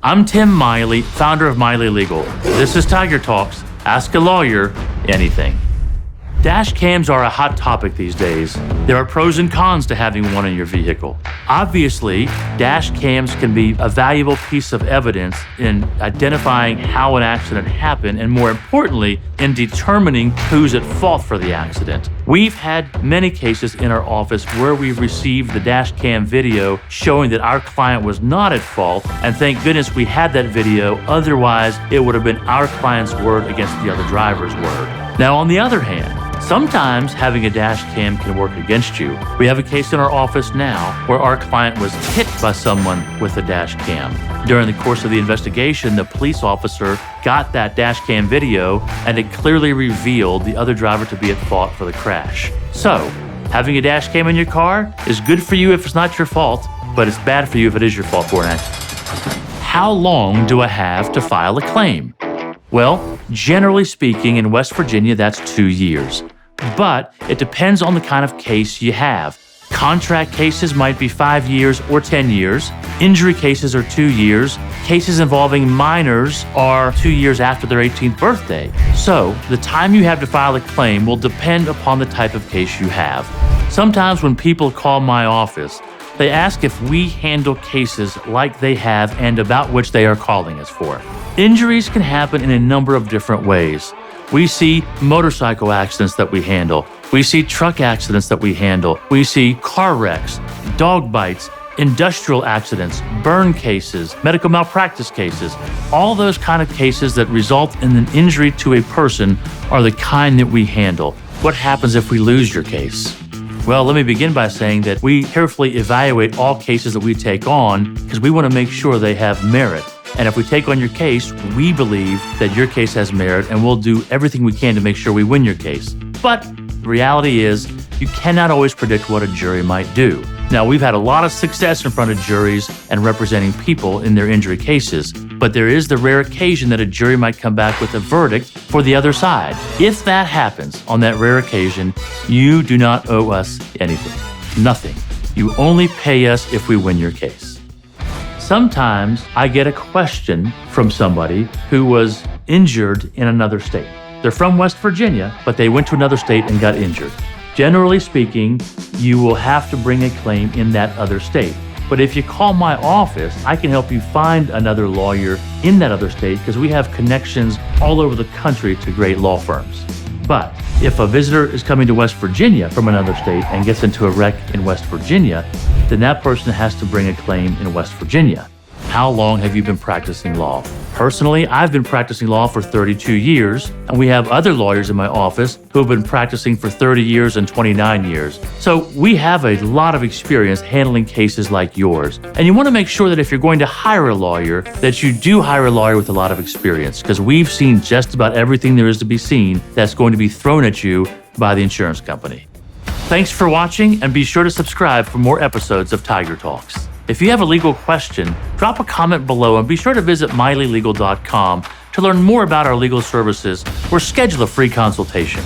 I'm Tim Miley, founder of Miley Legal. This is Tiger Talks. Ask a lawyer anything. Dash cams are a hot topic these days. There are pros and cons to having one in your vehicle. Obviously, dash cams can be a valuable piece of evidence in identifying how an accident happened and, more importantly, in determining who's at fault for the accident. We've had many cases in our office where we've received the dash cam video showing that our client was not at fault, and thank goodness we had that video, otherwise it would have been our client's word against the other driver's word. Now, on the other hand, sometimes having a dash cam can work against you. We have a case in our office now where our client was hit by someone with a dash cam. During the course of the investigation, the police officer got that dash cam video and it clearly revealed the other driver to be at fault for the crash. So, having a dash cam in your car is good for you if it's not your fault, but it's bad for you if it is your fault for an accident. How long do I have to file a claim? Well, generally speaking, in West Virginia, that's 2 years. But it depends on the kind of case you have. Contract cases might be 5 years or 10 years. Injury cases are 2 years. Cases involving minors are 2 years after their 18th birthday. So, the time you have to file a claim will depend upon the type of case you have. Sometimes when people call my office, they ask if we handle cases like they have and about which they are calling us for. Injuries can happen in a number of different ways. We see motorcycle accidents that we handle. We see truck accidents that we handle. We see car wrecks, dog bites, industrial accidents, burn cases, medical malpractice cases. All those kind of cases that result in an injury to a person are the kind that we handle. What happens if we lose your case? Well, let me begin by saying that we carefully evaluate all cases that we take on because we want to make sure they have merit. And if we take on your case, we believe that your case has merit and we'll do everything we can to make sure we win your case. But the reality is, you cannot always predict what a jury might do. Now, we've had a lot of success in front of juries and representing people in their injury cases, but there is the rare occasion that a jury might come back with a verdict for the other side. If that happens on that rare occasion, you do not owe us anything. Nothing. You only pay us if we win your case. Sometimes I get a question from somebody who was injured in another state. They're from West Virginia, but they went to another state and got injured. Generally speaking, you will have to bring a claim in that other state. But if you call my office, I can help you find another lawyer in that other state because we have connections all over the country to great law firms. But if a visitor is coming to West Virginia from another state and gets into a wreck in West Virginia, then that person has to bring a claim in West Virginia. How long have you been practicing law? Personally, I've been practicing law for 32 years, and we have other lawyers in my office who have been practicing for 30 years and 29 years. So we have a lot of experience handling cases like yours. And you want to make sure that if you're going to hire a lawyer, that you do hire a lawyer with a lot of experience, because we've seen just about everything there is to be seen that's going to be thrown at you by the insurance company. Thanks for watching, and be sure to subscribe for more episodes of Tiger Talks. If you have a legal question, drop a comment below and be sure to visit mileylegal.com to learn more about our legal services or schedule a free consultation.